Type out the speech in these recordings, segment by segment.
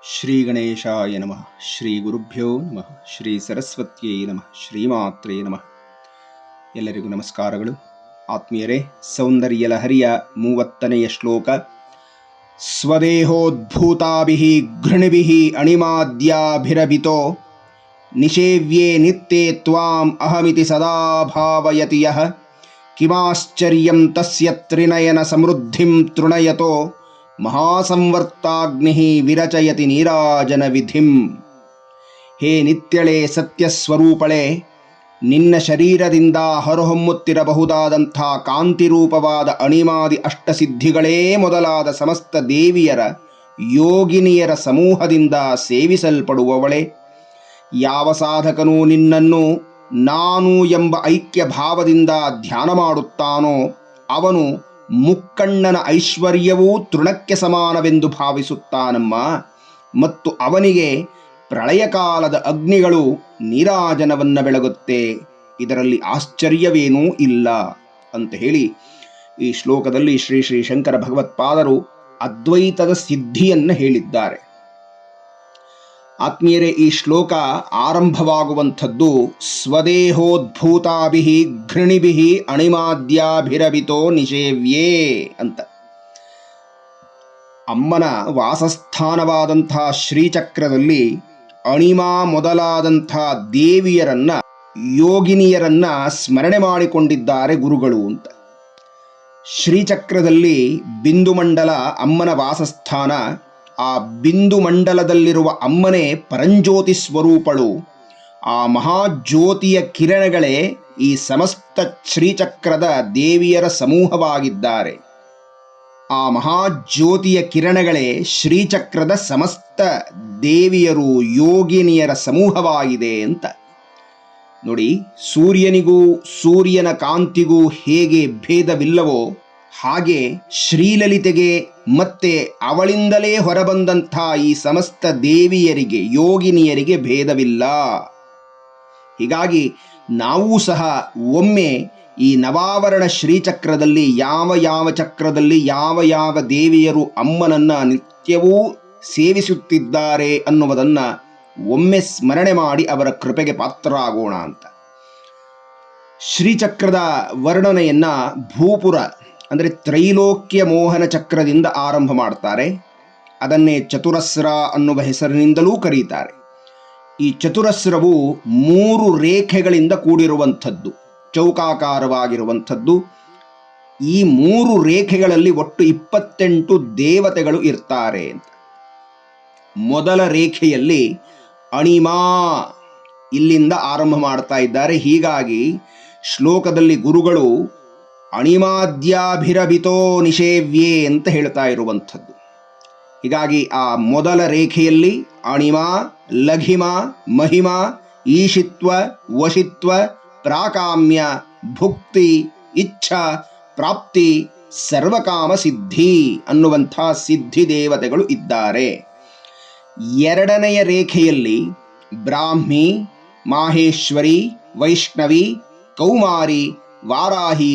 ಶ್ರೀ ಗಣೇಶಾಯ ನಮಃ. ಶ್ರೀ ಗುರುಭ್ಯೋ ನಮಃ. ಶ್ರೀ ಸರಸ್ವತ್ಯೈ ನಮಃ. ಶ್ರೀಮಾತ್ರೇ ನಮಃ. ಎಲ್ಲರಿಗೂ ನಮಸ್ಕಾರಗಳು. ಆತ್ಮೀಯರೇ, ಸೌಂದರ್ಯ ಲಹರಿಯ 30ನೆಯ ಶ್ಲೋಕ. ಸ್ವದೇಹೋದ್ಭೂತಾಭಿಃ ಘೃಣಿಭಿಃ ಅಣಿಮಾದ್ಯಾಭಿರಭಿತೋ ನಿಷೇವ್ಯೇ ನಿತ್ಯೇ ತ್ವಾಂ ಅಹಮಿತಿ ಸದಾ ಭಾವಯತಿ ಯಃ ಕಿಮಾಶ್ಚರ್ಯಂ ತಸ್ಯ ತ್ರಿನಯನ ಸಮೃದ್ಧಿಂ ತೃಣಯತೋ ಮಹಾಸಂವರ್ತಾಗ್ನಿ ವಿರಚಯತಿ ನೀರಾಜನ ವಿಧಿಂ. ಹೇ ನಿತ್ಯಳೆ, ಸತ್ಯಸ್ವರೂಪಳೆ, ನಿನ್ನ ಶರೀರದಿಂದ ಹೊರಹೊಮ್ಮುತ್ತಿರಬಹುದಾದಂಥ ಕಾಂತಿರೂಪವಾದ ಅಣಿಮಾದಿ ಅಷ್ಟಸಿದ್ಧಿಗಳೇ ಮೊದಲಾದ ಸಮಸ್ತ ದೇವಿಯರ ಯೋಗಿನಿಯರ ಸಮೂಹದಿಂದ ಸೇವಿಸಲ್ಪಡುವವಳೆ. ಯಾವ ಸಾಧಕನು ನಿನ್ನನ್ನು ನಾನು ಎಂಬ ಐಕ್ಯ ಭಾವದಿಂದ ಧ್ಯಾನ ಮಾಡುತ್ತಾನೋ ಅವನು ಮುಕ್ಕಣ್ಣನ ಐಶ್ವರ್ಯವೂ ತೃಣಕ್ಕೆ ಸಮಾನವೆಂದು ಭಾವಿಸುತ್ತಾನಮ್ಮ. ಮತ್ತು ಅವನಿಗೆ ಪ್ರಳಯ ಕಾಲದ ಅಗ್ನಿಗಳು ನೀರಾಜನವನ್ನು ಬೆಳಗುತ್ತೆ. ಇದರಲ್ಲಿ ಆಶ್ಚರ್ಯವೇನೂ ಇಲ್ಲ ಅಂತ ಹೇಳಿ ಈ ಶ್ಲೋಕದಲ್ಲಿ ಶ್ರೀ ಶ್ರೀ ಶಂಕರ ಭಗವತ್ಪಾದರು ಅದ್ವೈತದ ಸಿದ್ಧಿಯನ್ನು ಹೇಳಿದ್ದಾರೆ. ಆತ್ಮೀಯರೇ, ಈ ಶ್ಲೋಕ ಆರಂಭವಾಗುವಂಥದ್ದು ಸ್ವದೇಹೋದ್ಭೂತಾಭಿಃ ಘೃಣಿಭಿಃ ಅಣಿಮಾದ್ಯಾಭಿರಭಿತೋ ನಿಷೇವ್ಯೇ ಅಂತ. ಅಮ್ಮನ ವಾಸಸ್ಥಾನವಾದಂಥ ಶ್ರೀಚಕ್ರದಲ್ಲಿ ಅಣಿಮಾ ಮೊದಲಾದಂಥ ದೇವಿಯರನ್ನ, ಯೋಗಿನಿಯರನ್ನ ಸ್ಮರಣೆ ಮಾಡಿಕೊಂಡಿದ್ದಾರೆ ಗುರುಗಳು ಅಂತ. ಶ್ರೀಚಕ್ರದಲ್ಲಿ ಬಿಂದುಮಂಡಲ ಅಮ್ಮನ ವಾಸಸ್ಥಾನ. ಆ ಬಿಂದು ಮಂಡಲದಲ್ಲಿರುವ ಅಮ್ಮನೇ ಪರಂಜ್ಯೋತಿ ಸ್ವರೂಪಳು. ಆ ಮಹಾಜ್ಯೋತಿಯ ಕಿರಣಗಳೇ ಈ ಸಮಸ್ತ ಶ್ರೀಚಕ್ರದ ದೇವಿಯರ ಸಮೂಹವಾಗಿದ್ದಾರೆ. ಆ ಮಹಾಜ್ಯೋತಿಯ ಕಿರಣಗಳೇ ಶ್ರೀಚಕ್ರದ ಸಮಸ್ತ ದೇವಿಯರು, ಯೋಗಿನಿಯರ ಸಮೂಹವಾಗಿದೆ ಅಂತ. ನೋಡಿ, ಸೂರ್ಯನಿಗೂ ಸೂರ್ಯನ ಕಾಂತಿಗೂ ಹೇಗೆ ಭೇದವಿಲ್ಲವೋ ಹಾಗೆ ಶ್ರೀಲಲಿತೆಗೆ ಮತ್ತೆ ಅವಳಿಂದಲೇ ಹೊರಬಂದಂಥ ಈ ಸಮಸ್ತ ದೇವಿಯರಿಗೆ, ಯೋಗಿನಿಯರಿಗೆ ಭೇದವಿಲ್ಲ. ಹೀಗಾಗಿ ನಾವೂ ಸಹ ಒಮ್ಮೆ ಈ ನವಾವರಣ ಶ್ರೀಚಕ್ರದಲ್ಲಿ ಯಾವ ಯಾವ ಚಕ್ರದಲ್ಲಿ ಯಾವ ಯಾವ ದೇವಿಯರು ಅಮ್ಮನನ್ನ ನಿತ್ಯವೂ ಸೇವಿಸುತ್ತಿದ್ದಾರೆ ಅನ್ನುವುದನ್ನು ಒಮ್ಮೆ ಸ್ಮರಣೆ ಮಾಡಿ ಅವರ ಕೃಪೆಗೆ ಪಾತ್ರರಾಗೋಣ ಅಂತ. ಶ್ರೀಚಕ್ರದ ವರ್ಣನೆಯನ್ನ ಭೂಪುರ ಅಂದರೆ ತ್ರೈಲೋಕ್ಯ ಮೋಹನ ಚಕ್ರದಿಂದ ಆರಂಭ ಮಾಡ್ತಾರೆ. ಅದನ್ನೇ ಚತುರಸ್ರ ಅನ್ನುವ ಹೆಸರಿನಿಂದಲೂ ಕರೀತಾರೆ. ಈ ಚತುರಸ್ರವು 3 ರೇಖೆಗಳಿಂದ ಕೂಡಿರುವಂಥದ್ದು, ಚೌಕಾಕಾರವಾಗಿರುವಂಥದ್ದು. ಈ 3 ರೇಖೆಗಳಲ್ಲಿ ಒಟ್ಟು 28 ದೇವತೆಗಳು ಇರ್ತಾರೆ ಅಂತ. ಮೊದಲ ರೇಖೆಯಲ್ಲಿ ಅಣಿಮಾ ಇಲ್ಲಿಂದ ಆರಂಭ ಮಾಡ್ತಾ ಇದ್ದಾರೆ. ಹೀಗಾಗಿ ಶ್ಲೋಕದಲ್ಲಿ ಗುರುಗಳು ಅಣಿಮಾದ್ಯಾಭಿರಭಿತೋ ನಿಷೇವ್ಯೇ ಅಂತ ಹೇಳ್ತಾ ಇರುವಂಥದ್ದು. ಹೀಗಾಗಿ ಆ ಮೊದಲ ರೇಖೆಯಲ್ಲಿ ಅಣಿಮಾ, ಲಘಿಮಾ, ಮಹಿಮಾ, ಈಶಿತ್ವ, ವಶಿತ್ವ, ಪ್ರಾಕಾಮ್ಯ, ಭುಕ್ತಿ, ಇಚ್ಛಾ, ಪ್ರಾಪ್ತಿ, ಸರ್ವಕಾಮ ಸಿದ್ಧಿ ಅನ್ನುವಂಥ ಸಿದ್ಧಿ ದೇವತೆಗಳು ಇದ್ದಾರೆ. ಎರಡನೆಯ ರೇಖೆಯಲ್ಲಿ ಬ್ರಾಹ್ಮಿ, ಮಾಹೇಶ್ವರಿ, ವೈಷ್ಣವಿ, ಕೌಮಾರಿ, ವಾರಾಹಿ,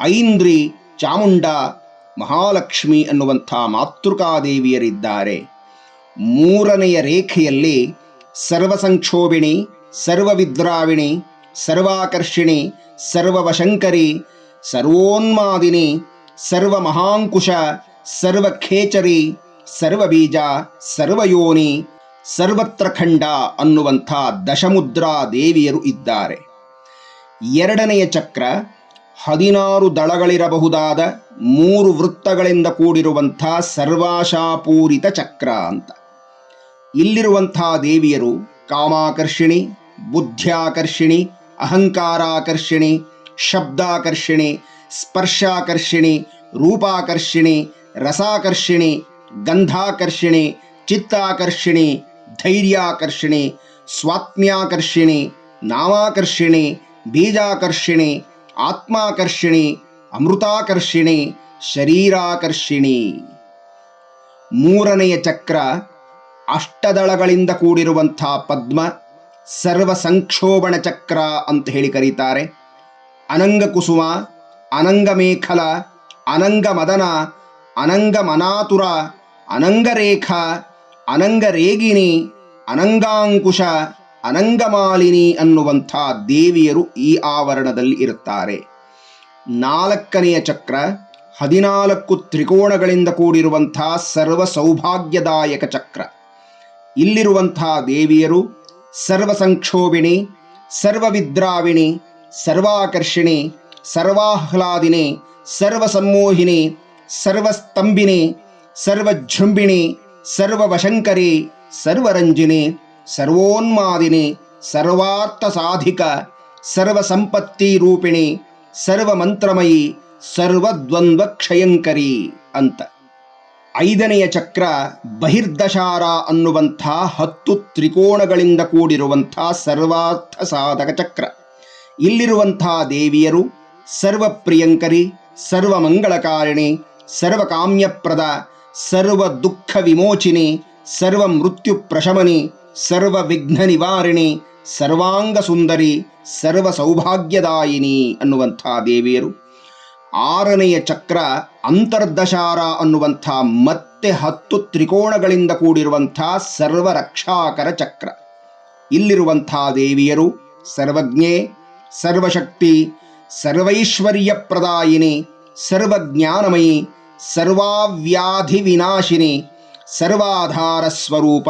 ಐಂದ್ರಿ, ಚಾಮುಂಡ, ಮಹಾಲಕ್ಷ್ಮಿ ಅನ್ನುವಂಥ ಮಾತೃಕಾದೇವಿಯರಿದ್ದಾರೆ. ಮೂರನೆಯ ರೇಖೆಯಲ್ಲಿ ಸರ್ವಸಂಕ್ಷೋಭಿಣಿ, ಸರ್ವವಿದ್ರಾವಿಣಿ, ಸರ್ವಾಕರ್ಷಿಣಿ, ಸರ್ವವಶಂಕರಿ, ಸರ್ವೋನ್ಮಾದಿನಿ, ಸರ್ವಮಹಾಂಕುಶ, ಸರ್ವಖೇಚರಿ, ಸರ್ವಬೀಜ, ಸರ್ವಯೋನಿ, ಸರ್ವತ್ರಖಂಡ ಅನ್ನುವಂಥ ದಶಮುದ್ರಾ ದೇವಿಯರು ಇದ್ದಾರೆ. ಎರಡನೆಯ ಚಕ್ರ 16 ದಳಗಳಿರಬಹುದಾದ 3 ವೃತ್ತಗಳಿಂದ ಕೂಡಿರುವಂಥ ಸರ್ವಾಶಾಪೂರಿತ ಚಕ್ರ ಅಂತ. ಇಲ್ಲಿರುವಂಥ ದೇವಿಯರು ಕಾಮಾಕರ್ಷಿಣಿ, ಬುದ್ಧ್ಯಾಕರ್ಷಿಣಿ, ಅಹಂಕಾರಾಕರ್ಷಿಣಿ, ಶಬ್ದಾಕರ್ಷಿಣಿ, ಸ್ಪರ್ಶಾಕರ್ಷಿಣಿ, ರೂಪಾಕರ್ಷಿಣಿ, ರಸಾಕರ್ಷಿಣಿ, ಗಂಧಾಕರ್ಷಿಣಿ, ಚಿತ್ತಾಕರ್ಷಿಣಿ, ಧೈರ್ಯಾಕರ್ಷಿಣಿ, ಸ್ವಾತ್ಮ್ಯಾಕರ್ಷಿಣಿ, ನಾಮಾಕರ್ಷಿಣಿ, ಬೀಜಾಕರ್ಷಿಣಿ, ಆತ್ಮಾಕರ್ಷಿಣಿ, ಅಮೃತಾಕರ್ಷಿಣಿ, ಶರೀರಾಕರ್ಷಿಣಿ. ಮೂರನೆಯ ಚಕ್ರ ಅಷ್ಟದಳಗಳಿಂದ ಕೂಡಿರುವಂಥ ಪದ್ಮ, ಸರ್ವ ಸಂಕ್ಷೋಭಣ ಚಕ್ರ ಅಂತ ಹೇಳಿ ಕರೀತಾರೆ. ಅನಂಗ ಕುಸುಮ, ಅನಂಗ ಮೇಖಲ, ಅನಂಗ ಮದನ, ಅನಂಗ ಮನಾತುರ, ಅನಂಗರೇಖ, ಅನಂಗರೇಗಿಣಿ, ಅನಂಗಾಂಕುಶ, ಅನಂಗಮಾಲಿನಿ ಅನ್ನುವಂಥ ದೇವಿಯರು ಈ ಆವರಣದಲ್ಲಿ ಇರುತ್ತಾರೆ. 4ನೆಯ ಚಕ್ರ 14 ತ್ರಿಕೋಣಗಳಿಂದ ಕೂಡಿರುವಂಥ ಸರ್ವ ಸೌಭಾಗ್ಯದಾಯಕ ಚಕ್ರ. ಇಲ್ಲಿರುವಂಥ ದೇವಿಯರು ಸರ್ವ ಸಂಕ್ಷೋಭಿಣಿ, ಸರ್ವವಿದ್ರಾವಿಣಿ, ಸರ್ವಾಕರ್ಷಿಣಿ, ಸರ್ವಾಹ್ಲಾದಿನಿ, ಸರ್ವಸಮ್ಮೋಹಿನಿ, ಸರ್ವಸ್ತಂಭಿನಿ, ಸರ್ವಜೃಂಭಿಣಿ, ಸರ್ವವಶಂಕರಿ, ಸರ್ವರಂಜಿನಿ, ಸರ್ವೋನ್ಮಾದಿನಿ, ಸರ್ವಾರ್ಥ ಸಾಧಿಕ, ಸರ್ವಸಂಪತ್ತಿ ರೂಪಿಣಿ, ಸರ್ವಮಂತ್ರಮಯಿ, ಸರ್ವದ್ವಂದ್ವ ಕ್ಷಯಂಕರಿ ಅಂತ. 5ನೆಯ ಚಕ್ರ ಬಹಿರ್ದಶಾರ ಅನ್ನುವಂಥ 10 ತ್ರಿಕೋಣಗಳಿಂದ ಕೂಡಿರುವಂಥ ಸರ್ವಾರ್ಥ ಸಾಧಕ ಚಕ್ರ. ಇಲ್ಲಿರುವಂಥ ದೇವಿಯರು ಸರ್ವಪ್ರಿಯಂಕರಿ, ಸರ್ವಮಂಗಳಕಾರಿಣಿ, ಸರ್ವಕಾಮ್ಯಪ್ರದ, ಸರ್ವ ದುಃಖ ವಿಮೋಚಿನಿ, ಸರ್ವ ಮೃತ್ಯು ಪ್ರಶಮನಿ, ಸರ್ವ ವಿಘ್ನ ನಿವಾರಿಣಿ, ಸರ್ವಾಂಗ ಸುಂದರಿ, ಸರ್ವ ಸೌಭಾಗ್ಯದಾಯಿನಿ ಅನ್ನುವಂಥ ದೇವಿಯರು. 6ನೆಯ ಚಕ್ರ ಅಂತರ್ದಶಾರ ಅನ್ನುವಂಥ ಮತ್ತೆ 10 ತ್ರಿಕೋಣಗಳಿಂದ ಕೂಡಿರುವಂಥ ಸರ್ವರಕ್ಷಾಕರ ಚಕ್ರ. ಇಲ್ಲಿರುವಂಥ ದೇವಿಯರು ಸರ್ವಜ್ಞೆ, ಸರ್ವಶಕ್ತಿ, ಸರ್ವೈಶ್ವರ್ಯಪ್ರದಾಯಿನಿ, ಸರ್ವಜ್ಞಾನಮಯಿ, ಸರ್ವಾವ್ಯಾಧಿ ವಿನಾಶಿನಿ, ಸರ್ವಾಧಾರ ಸ್ವರೂಪ,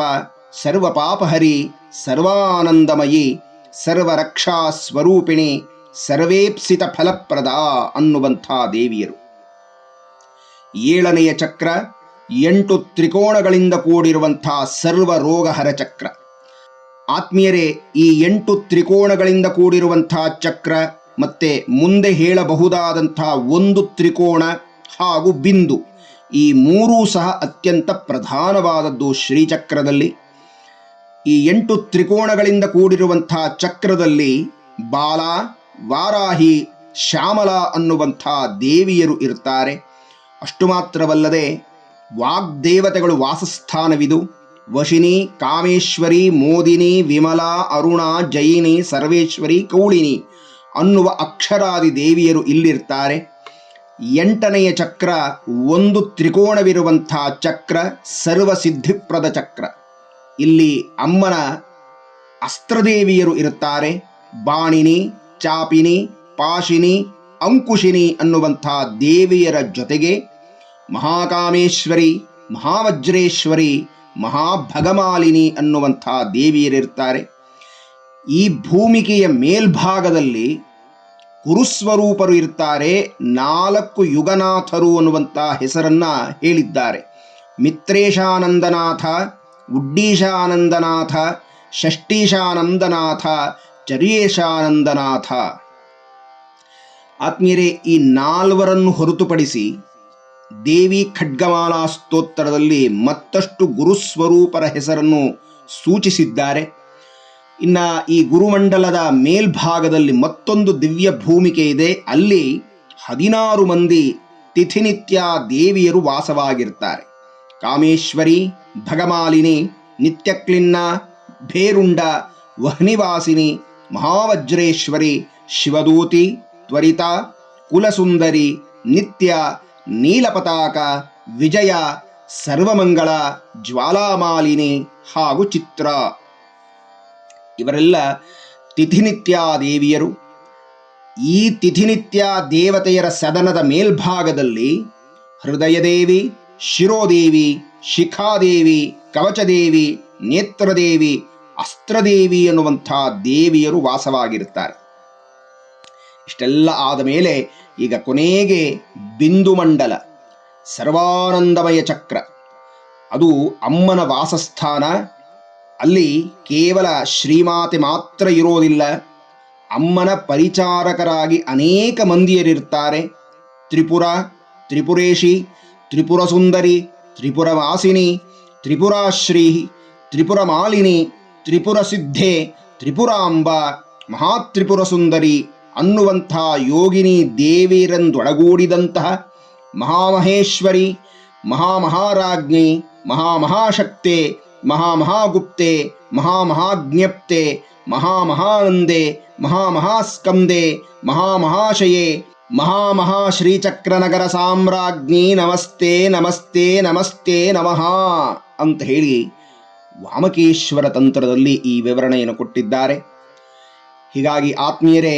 ಸರ್ವಪಾಪಹರಿ, ಸರ್ವಾನಂದಮಯಿ, ಸರ್ವರಕ್ಷಾ ಸ್ವರೂಪಿಣಿ, ಸರ್ವೇಪ್ಸಿತ ಫಲಪ್ರದ ಅನ್ನುವಂಥ ದೇವಿಯರು. 7ನೆಯ ಚಕ್ರ 8 ತ್ರಿಕೋಣಗಳಿಂದ ಕೂಡಿರುವಂಥ ಸರ್ವ ರೋಗಹರ ಚಕ್ರ. ಆತ್ಮೀಯರೇ, ಈ 8 ತ್ರಿಕೋಣಗಳಿಂದ ಕೂಡಿರುವಂಥ ಚಕ್ರ ಮತ್ತೆ ಮುಂದೆ ಹೇಳಬಹುದಾದಂಥ 1 ತ್ರಿಕೋಣ ಹಾಗೂ ಬಿಂದು, ಈ 3 ಸಹ ಅತ್ಯಂತ ಪ್ರಧಾನವಾದದ್ದು ಶ್ರೀಚಕ್ರದಲ್ಲಿ. ಈ 8 ತ್ರಿಕೋಣಗಳಿಂದ ಕೂಡಿರುವಂಥ ಚಕ್ರದಲ್ಲಿ ಬಾಲ, ವಾರಾಹಿ, ಶ್ಯಾಮಲ ಅನ್ನುವಂಥ ದೇವಿಯರು ಇರ್ತಾರೆ. ಅಷ್ಟು ಮಾತ್ರವಲ್ಲದೆ ವಾಗ್ದೇವತೆಗಳು ವಾಸಸ್ಥಾನವಿದು. ವಶಿನಿ, ಕಾಮೇಶ್ವರಿ, ಮೋದಿನಿ, ವಿಮಲಾ, ಅರುಣಾ, ಜಯಿನಿ, ಸರ್ವೇಶ್ವರಿ, ಕೌಳಿನಿ ಅನ್ನುವ ಅಕ್ಷರಾದಿ ದೇವಿಯರು ಇಲ್ಲಿರ್ತಾರೆ. 8ನೆಯ ಚಕ್ರ 1 ತ್ರಿಕೋಣವಿರುವಂಥ ಚಕ್ರ, ಸರ್ವಸಿದ್ಧಿಪ್ರದ ಚಕ್ರ. ಇಲ್ಲಿ ಅಮ್ಮನ ಅಸ್ತ್ರದೇವಿಯರು ಇರುತ್ತಾರೆ. ಬಾಣಿನಿ, ಚಾಪಿನಿ, ಪಾಶಿನಿ, ಅಂಕುಶಿನಿ ಅನ್ನುವಂಥ ದೇವಿಯರ ಜೊತೆಗೆ ಮಹಾಕಾಮೇಶ್ವರಿ, ಮಹಾವಜ್ರೇಶ್ವರಿ, ಮಹಾಭಗಮಾಲಿನಿ ಅನ್ನುವಂಥ ದೇವಿಯರಿರ್ತಾರೆ. ಈ ಭೂಮಿಕೆಯ ಮೇಲ್ಭಾಗದಲ್ಲಿ ಗುರುಸ್ವರೂಪರು ಇರ್ತಾರೆ. 4 ಯುಗನಾಥರು ಅನ್ನುವಂಥ ಹೆಸರನ್ನ ಹೇಳಿದ್ದಾರೆ. ಮಿತ್ರೇಶಾನಂದನಾಥ, ಉಡ್ಡೀಶಾನಂದನಾಥ, ಷಷ್ಠೀಶಾನಂದನಾಥ, ಚರ್ಯೇಶಾನಂದನಾಥ. ಆತ್ಮೀಯರೇ, ಈ 4 ಹೊರತುಪಡಿಸಿ ದೇವಿ ಖಡ್ಗಮಾಲಾ ಸ್ತೋತ್ರದಲ್ಲಿ ಮತ್ತಷ್ಟು ಗುರುಸ್ವರೂಪರ ಹೆಸರನ್ನು ಸೂಚಿಸಿದ್ದಾರೆ. ಇನ್ನು ಈ ಗುರುಮಂಡಲದ ಮೇಲ್ಭಾಗದಲ್ಲಿ ಮತ್ತೊಂದು ದಿವ್ಯ ಭೂಮಿಕೆ ಇದೆ. ಅಲ್ಲಿ 16 ಮಂದಿ ತಿಥಿನಿತ್ಯ ದೇವಿಯರು ವಾಸವಾಗಿರ್ತಾರೆ. ಕಾಮೇಶ್ವರಿ, ಭಗಮಾಲಿನಿ, ನಿತ್ಯಕ್ಲಿನ್ನ, ಭೇರುಂಡ, ವಹ್ನಿವಾಸಿನಿ, ಮಹಾವಜ್ರೇಶ್ವರಿ, ಶಿವದೂತಿ, ತ್ವರಿತ, ಕುಲಸುಂದರಿ, ನಿತ್ಯ, ನೀಲಪತಾಕ, ವಿಜಯ, ಸರ್ವಮಂಗಳ, ಜ್ವಾಲಾಮಾಲಿನಿ ಹಾಗೂ ಚಿತ್ರ. ಇವರೆಲ್ಲ ತಿಥಿನಿತ್ಯ ದೇವಿಯರು. ಈ ತಿಥಿನಿತ್ಯ ದೇವತೆಯರ ಸದನದ ಮೇಲ್ಭಾಗದಲ್ಲಿ ಹೃದಯದೇವಿ, ಶಿರೋದೇವಿ, ಶಿಖಾದೇವಿ, ಕವಚದೇವಿ, ನೇತ್ರದೇವಿ, ಅಸ್ತ್ರದೇವಿ ಅನ್ನುವಂಥ ದೇವಿಯರು ವಾಸವಾಗಿರುತ್ತಾರೆ. ಇಷ್ಟೆಲ್ಲ ಆದ ಮೇಲೆ ಈಗ ಕೊನೆಗೆ ಬಿಂದು ಮಂಡಲ, ಸರ್ವಾನಂದಮಯ ಚಕ್ರ, ಅದು ಅಮ್ಮನ ವಾಸಸ್ಥಾನ. ಅಲ್ಲಿ ಕೇವಲ ಶ್ರೀಮಾತೆ ಮಾತ್ರ ಇರೋದಿಲ್ಲ, ಅಮ್ಮನ ಪರಿಚಾರಕರಾಗಿ ಅನೇಕ ಮಂದಿಯರಿರ್ತಾರೆ. ತ್ರಿಪುರ, ತ್ರಿಪುರೇಶಿ, ತ್ರಿಪುರ ಸುಂದರಿ, ತ್ರಿಪುರ ವಾಸಿನಿ, ತ್ರಿಪುರಾಶ್ರೀ, ತ್ರಿಪುರ ಮಾಲಿನಿ, ತ್ರಿಪುರ ಸಿದ್ಧೆ, ತ್ರಿಪುರಾಂಬ, ಮಹಾತ್ರಿಪುರ ಸುಂದರಿ ಅನ್ನುವಂಥ ಯೋಗಿನಿ ದೇವಿಯರೊಡಗೂಡಿದಂತಹ ಮಹಾಮಹೇಶ್ವರಿ, ಮಹಾಮಹಾರಾಜ್ಞಿ, ಮಹಾಮಹಾಶಕ್ತೆ, ಮಹಾಮಹಾಗುಪ್ತೆ, ಮಹಾಮಹಾಜ್ಞಪ್ತೆ, ಮಹಾಮಹಾನಂದೆ, ಮಹಾಮಹಾಸ್ಕಂದೆ, ಮಹಾಮಹಾಶಯೇ, ಮಹಾಮಹಾಶ್ರೀಚಕ್ರನಗರ ಸಾಮ್ರಾಜ್ಞಿ ನಮಸ್ತೆ ನಮಸ್ತೆ ನಮಸ್ತೆ ನಮಃ ಅಂತ ಹೇಳಿ ವಾಮಕೇಶ್ವರ ತಂತ್ರದಲ್ಲಿ ಈ ವಿವರಣೆಯನ್ನು ಕೊಟ್ಟಿದ್ದಾರೆ. ಹೀಗಾಗಿ ಆತ್ಮೀಯರೇ,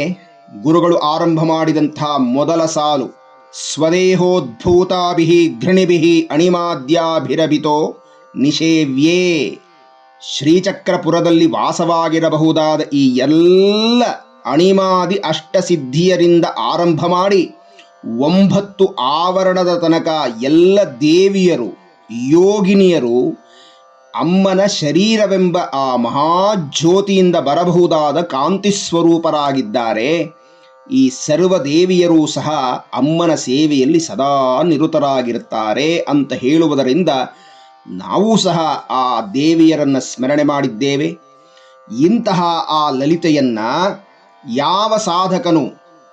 ಗುರುಗಳು ಆರಂಭ ಮಾಡಿದಂಥ ಮೊದಲ ಸಾಲು ಸ್ವದೇಹೋದ್ಭೂತಾಭಿಃ ಘೃಣಿಭಿಃ ಅಣಿಮಾದ್ಯಾಭಿರಭಿತೋ ನಿಷೇವ್ಯೇ, ಶ್ರೀಚಕ್ರಪುರದಲ್ಲಿ ವಾಸವಾಗಿರಬಹುದಾದ ಈ ಎಲ್ಲ ಅಣಿಮಾದಿ ಅಷ್ಟಸಿದ್ಧಿಯರಿಂದ ಆರಂಭ ಮಾಡಿ 9 ಆವರಣದ ತನಕ ಎಲ್ಲ ದೇವಿಯರು ಯೋಗಿನಿಯರು ಅಮ್ಮನ ಶರೀರವೆಂಬ ಆ ಮಹಾಜ್ಯೋತಿಯಿಂದ ಬರಬಹುದಾದ ಕಾಂತಿ ಸ್ವರೂಪರಾಗಿದ್ದಾರೆ. ಈ ಸರ್ವ ದೇವಿಯರೂ ಸಹ ಅಮ್ಮನ ಸೇವೆಯಲ್ಲಿ ಸದಾ ನಿರತರಾಗಿರುತ್ತಾರೆ ಅಂತ ಹೇಳುವುದರಿಂದ ನಾವು ಸಹ ಆ ದೇವಿಯರನ್ನು ಸ್ಮರಣೆ ಮಾಡಿದ್ದೇವೆ. ಇಂತಹ ಆ ಲಲಿತೆಯನ್ನ ಯಾವ ಸಾಧಕನು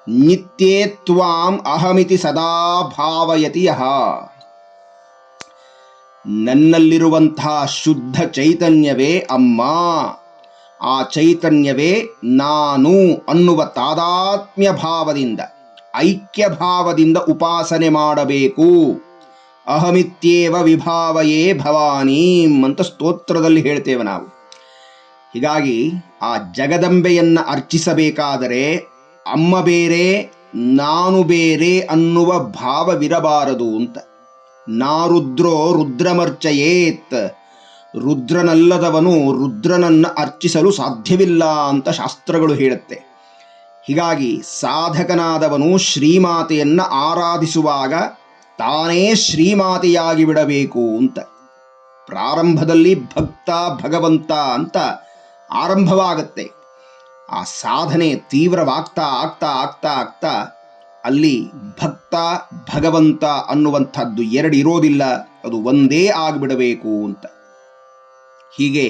ನಿತ್ಯೇ ತ್ವಾಂ ಅಹಮಿತಿ ಸದಾ ಭಾವಯತಿ ಯಃ, ನನ್ನಲ್ಲಿರುವಂತಹ ಶುದ್ಧ ಚೈತನ್ಯವೇ ಅಮ್ಮ, ಆ ಚೈತನ್ಯವೇ ನಾನು ಅನ್ನುವ ತಾದಾತ್ಮ್ಯ ಭಾವದಿಂದ ಐಕ್ಯ ಭಾವದಿಂದ ಉಪಾಸನೆ ಮಾಡಬೇಕು. ಅಹಮಿತ್ಯೇವ ವಿಭಾವಯೇ ಭವಾನೀಂ ಅಂತ ಸ್ತೋತ್ರದಲ್ಲಿ ಹೇಳ್ತೇವೆ ನಾವು. ಹೀಗಾಗಿ ಆ ಜಗದಂಬೆಯನ್ನು ಅರ್ಚಿಸಬೇಕಾದರೆ ಅಮ್ಮ ಬೇರೆ ನಾನು ಬೇರೆ ಅನ್ನುವ ಭಾವವಿರಬಾರದು ಅಂತ. ನಾರುದ್ರೋ ರುದ್ರಮರ್ಚಯೇತ್, ರುದ್ರನಲ್ಲದವನು ರುದ್ರನನ್ನು ಅರ್ಚಿಸಲು ಸಾಧ್ಯವಿಲ್ಲ ಅಂತ ಶಾಸ್ತ್ರಗಳು ಹೇಳುತ್ತೆ. ಹೀಗಾಗಿ ಸಾಧಕನಾದವನು ಶ್ರೀಮಾತೆಯನ್ನು ಆರಾಧಿಸುವಾಗ ತಾನೇ ಶ್ರೀಮಾತೆಯಾಗಿ ಬಿಡಬೇಕು ಅಂತ. ಪ್ರಾರಂಭದಲ್ಲಿ ಭಕ್ತ ಭಗವಂತ ಅಂತ ಆರಂಭವಾಗತ್ತೆ. ಆ ಸಾಧನೆ ತೀವ್ರವಾಗ್ತಾ ಆಗ್ತಾ ಆಗ್ತಾ ಆಗ್ತಾ ಅಲ್ಲಿ ಭಕ್ತ ಭಗವಂತ ಅನ್ನುವಂಥದ್ದು ಎರಡು ಇರೋದಿಲ್ಲ, ಅದು ಒಂದೇ ಆಗಿಬಿಡಬೇಕು ಅಂತ. ಹೀಗೆ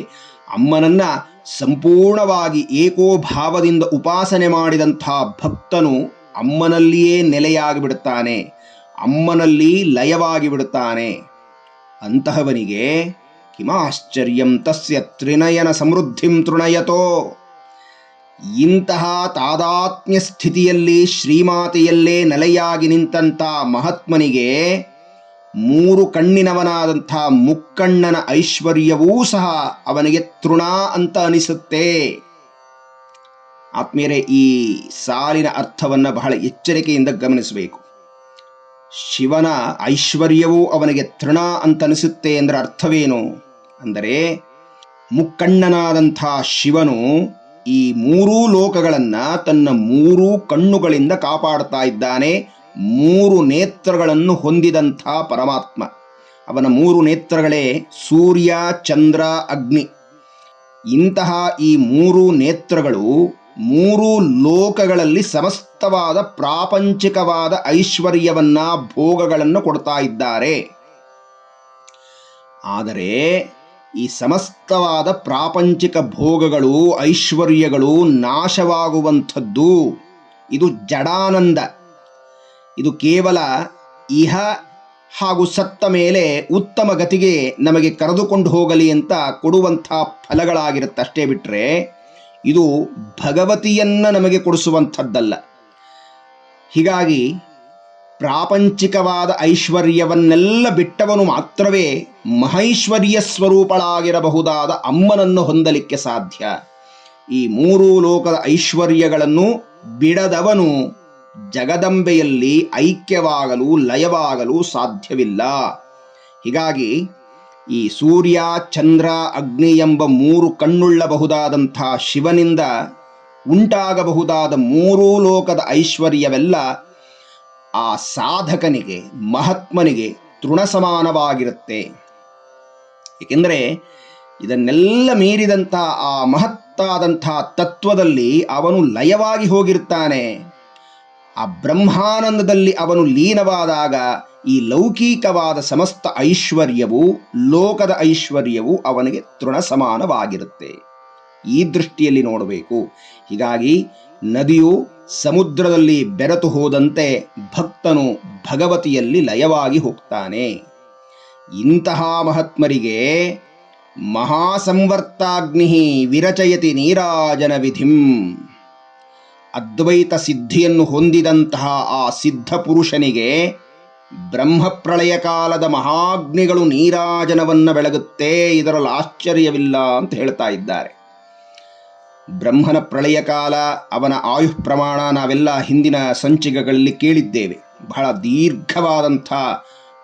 ಅಮ್ಮನನ್ನ ಸಂಪೂರ್ಣವಾಗಿ ಏಕೋಭಾವದಿಂದ ಉಪಾಸನೆ ಮಾಡಿದಂಥ ಭಕ್ತನು ಅಮ್ಮನಲ್ಲಿಯೇ ನೆಲೆಯಾಗಿಬಿಡುತ್ತಾನೆ, ಅಮ್ಮನಲ್ಲಿ ಲಯವಾಗಿ ಬಿಡುತ್ತಾನೆ. ಅಂತಹವನಿಗೆ ಕಿಮಾಶ್ಚರ್ಯಂ ತಸ್ಯ ತ್ರಿನಯನ ಸಮೃದ್ಧಿಂ ತೃಣಯತೋ, ಇಂತಹ ತಾದಾತ್ಮ್ಯ ಸ್ಥಿತಿಯಲ್ಲಿ ಶ್ರೀಮಾತೆಯಲ್ಲೇ ನೆಲೆಯಾಗಿ ನಿಂತಹ ಮಹಾತ್ಮನಿಗೆ 3 ಕಣ್ಣಿನವನಾದಂಥ ಮುಕ್ಕಣ್ಣನ ಐಶ್ವರ್ಯವೂ ಸಹ ಅವನಿಗೆ ತೃಣ ಅಂತ ಅನಿಸುತ್ತೆ. ಆತ್ಮೀಯರೇ, ಈ ಸಾಲಿನ ಅರ್ಥವನ್ನು ಬಹಳ ಎಚ್ಚರಿಕೆಯಿಂದ ಗಮನಿಸಬೇಕು. ಶಿವನ ಐಶ್ವರ್ಯವೂ ಅವನಿಗೆ ತೃಣ ಅಂತ ಅನಿಸುತ್ತೆ ಅಂದರೆ ಅರ್ಥವೇನು ಅಂದರೆ, ಮುಕ್ಕಣ್ಣನಾದಂಥ ಶಿವನು ಈ 3 ಲೋಕಗಳನ್ನು ತನ್ನ 3 ಕಣ್ಣುಗಳಿಂದ ಕಾಪಾಡ್ತಾ ಇದ್ದಾನೆ. 3 ನೇತ್ರಗಳನ್ನು ಹೊಂದಿದಂಥ ಪರಮಾತ್ಮ. ಅವನ 3 ನೇತ್ರಗಳೇ ಸೂರ್ಯ, ಚಂದ್ರ, ಅಗ್ನಿ. ಇಂತಹ ಈ 3 ನೇತ್ರಗಳು 3 ಲೋಕಗಳಲ್ಲಿ ಸಮಸ್ತವಾದ ಪ್ರಾಪಂಚಿಕವಾದ ಐಶ್ವರ್ಯವನ್ನ ಭೋಗಗಳನ್ನು ಕೊಡ್ತಾ ಇದ್ದಾರೆ. ಆದರೆ ಈ ಸಮಸ್ತವಾದ ಪ್ರಾಪಂಚಿಕ ಭೋಗಗಳು ಐಶ್ವರ್ಯಗಳು ನಾಶವಾಗುವಂಥದ್ದು. ಇದು ಜಡಾನಂದ. ಇದು ಕೇವಲ ಇಹ ಹಾಗೂ ಸತ್ತ ಮೇಲೆ ಉತ್ತಮ ಗತಿಗೆ ನಮಗೆ ಕರೆದುಕೊಂಡು ಹೋಗಲಿ ಅಂತ ಕೊಡುವಂಥ ಫಲಗಳಾಗಿರುತ್ತೆ ಅಷ್ಟೇ ಬಿಟ್ಟರೆ ಇದು ಭಗವತಿಯನ್ನ ನಮಗೆ ಕೊಡಿಸುವಂಥದ್ದಲ್ಲ. ಹೀಗಾಗಿ ಪ್ರಾಪಂಚಿಕವಾದ ಐಶ್ವರ್ಯವನ್ನೆಲ್ಲ ಬಿಟ್ಟವನು ಮಾತ್ರವೇ ಮಹೈಶ್ವರ್ಯ ಸ್ವರೂಪಳಾಗಿರಬಹುದಾದ ಅಮ್ಮನನ್ನು ಹೊಂದಲಿಕ್ಕೆ ಸಾಧ್ಯ. ಈ 3 ಲೋಕದ ಐಶ್ವರ್ಯಗಳನ್ನು ಬಿಡದವನು ಜಗದಂಬೆಯಲ್ಲಿ ಐಕ್ಯವಾಗಲು ಲಯವಾಗಲು ಸಾಧ್ಯವಿಲ್ಲ. ಹೀಗಾಗಿ ಈ ಸೂರ್ಯ, ಚಂದ್ರ, ಅಗ್ನಿ ಎಂಬ 3 ಕಣ್ಣುಳ್ಳಬಹುದಾದಂಥ ಶಿವನಿಂದ ಉಂಟಾಗಬಹುದಾದ 3 ಲೋಕದ ಐಶ್ವರ್ಯವೆಲ್ಲ ಆ ಸಾಧಕನಿಗೆ ಮಹಾತ್ಮನಿಗೆ ತೃಣ ಸಮಾನವಾಗಿರುತ್ತೆ. ಏಕೆಂದರೆ ಇದನ್ನೆಲ್ಲ ಮೀರಿದಂಥ ಆ ಮಹತ್ತಾದಂಥ ತತ್ವದಲ್ಲಿ ಅವನು ಲಯವಾಗಿ ಹೋಗಿರ್ತಾನೆ. ಆ ಬ್ರಹ್ಮಾನಂದದಲ್ಲಿ ಅವನು ಲೀನವಾದಾಗ ಈ ಲೌಕಿಕವಾದ ಸಮಸ್ತ ಐಶ್ವರ್ಯವು ಲೋಕದ ಐಶ್ವರ್ಯವು ಅವನಿಗೆ ತೃಣ ಸಮಾನವಾಗಿರುತ್ತೆ. ಈ ದೃಷ್ಟಿಯಲ್ಲಿ ನೋಡಬೇಕು. ಹೀಗಾಗಿ ನದಿಯು ಸಮುದ್ರದಲ್ಲಿ ಬೆರೆತು ಹೋದಂತೆ ಭಕ್ತನು ಭಗವತಿಯಲ್ಲಿ ಲಯವಾಗಿ ಹೋಗ್ತಾನೆ. ಇಂತಹ ಮಹಾತ್ಮರಿಗೆ ಮಹಾಸಂವರ್ತಾಗ್ನಿ ವಿರಚಯತಿ ನೀರಾಜನ ವಿಧಿಂ, ಅದ್ವೈತ ಸಿದ್ಧಿಯನ್ನು ಹೊಂದಿದಂತಹ ಆ ಸಿದ್ಧ ಪುರುಷನಿಗೆ ಬ್ರಹ್ಮಪ್ರಳಯ ಕಾಲದ ಮಹಾಗ್ನಿಗಳು ನೀರಾಜನವನ್ನು ಬೆಳಗುತ್ತೆ, ಇದರಲ್ಲಿ ಆಶ್ಚರ್ಯವಿಲ್ಲ ಅಂತ ಹೇಳ್ತಾ ಇದ್ದಾರೆ. ಬ್ರಹ್ಮನ ಪ್ರಳಯ ಕಾಲ, ಅವನ ಆಯುಃ ಪ್ರಮಾಣ ನಾವೆಲ್ಲ ಹಿಂದಿನ ಸಂಚಿಕೆಗಳಲ್ಲಿ ಕೇಳಿದ್ದೇವೆ. ಬಹಳ ದೀರ್ಘವಾದಂಥ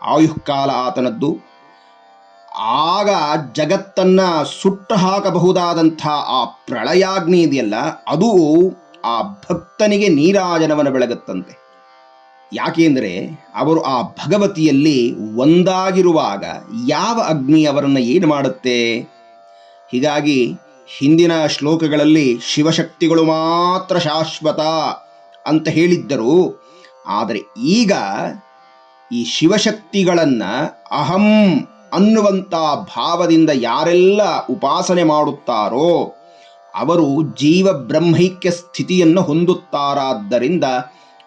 ಆಯುಷ್ಕಾಲ ಆತನದ್ದು. ಆಗ ಜಗತ್ತನ್ನು ಸುಟ್ಟು ಹಾಕಬಹುದಾದಂಥ ಆ ಪ್ರಳಯಾಗ್ನಿ ಇದೆಯಲ್ಲ, ಅದು ಆ ಭಕ್ತನಿಗೆ ನೀರಾಜನವನ್ನು ಬೆಳಗುತ್ತಂತೆ. ಯಾಕೆಂದರೆ ಅವರು ಆ ಭಗವತಿಯಲ್ಲಿ ಒಂದಾಗಿರುವಾಗ ಯಾವ ಅಗ್ನಿ ಅವರನ್ನು ಏನು ಮಾಡುತ್ತೆ? ಹೀಗಾಗಿ ಹಿಂದಿನ ಶ್ಲೋಕಗಳಲ್ಲಿ ಶಿವಶಕ್ತಿಗಳು ಮಾತ್ರ ಶಾಶ್ವತ ಅಂತ ಹೇಳಿದ್ದರು. ಆದರೆ ಈಗ ಈ ಶಿವಶಕ್ತಿಗಳನ್ನು ಅಹಂ ಅನ್ನುವಂಥ ಭಾವದಿಂದ ಯಾರೆಲ್ಲ ಉಪಾಸನೆ ಮಾಡುತ್ತಾರೋ ಅವರು ಜೀವ ಬ್ರಹ್ಮೈಕ್ಯ ಸ್ಥಿತಿಯನ್ನು ಹೊಂದುತ್ತಾರಾದ್ದರಿಂದ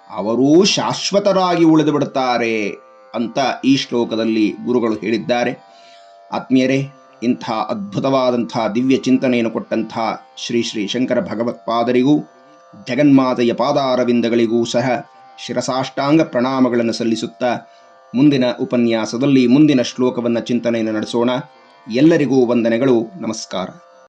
ಅವರೂ ಶಾಶ್ವತರಾಗಿ ಉಳಿದು ಬಿಡುತ್ತಾರೆ ಅಂತ ಈ ಶ್ಲೋಕದಲ್ಲಿ ಗುರುಗಳು ಹೇಳಿದ್ದಾರೆ. ಆತ್ಮೀಯರೇ, ಇಂಥ ಅದ್ಭುತವಾದಂಥ ದಿವ್ಯ ಚಿಂತನೆಯನ್ನು ಕೊಟ್ಟಂಥ ಶ್ರೀ ಶ್ರೀ ಶಂಕರ ಭಗವತ್ಪಾದರಿಗೂ ಜಗನ್ಮಾತೆಯ ಪಾದಾರವಿಂದಗಳಿಗೂ ಸಹ ಶಿರಸಾಷ್ಟಾಂಗ ಪ್ರಣಾಮಗಳನ್ನು ಸಲ್ಲಿಸುತ್ತಾ ಮುಂದಿನ ಉಪನ್ಯಾಸದಲ್ಲಿ ಮುಂದಿನ ಶ್ಲೋಕವನ್ನು ಚಿಂತನೆಯನ್ನು ನಡೆಸೋಣ. ಎಲ್ಲರಿಗೂ ವಂದನೆಗಳು, ನಮಸ್ಕಾರ.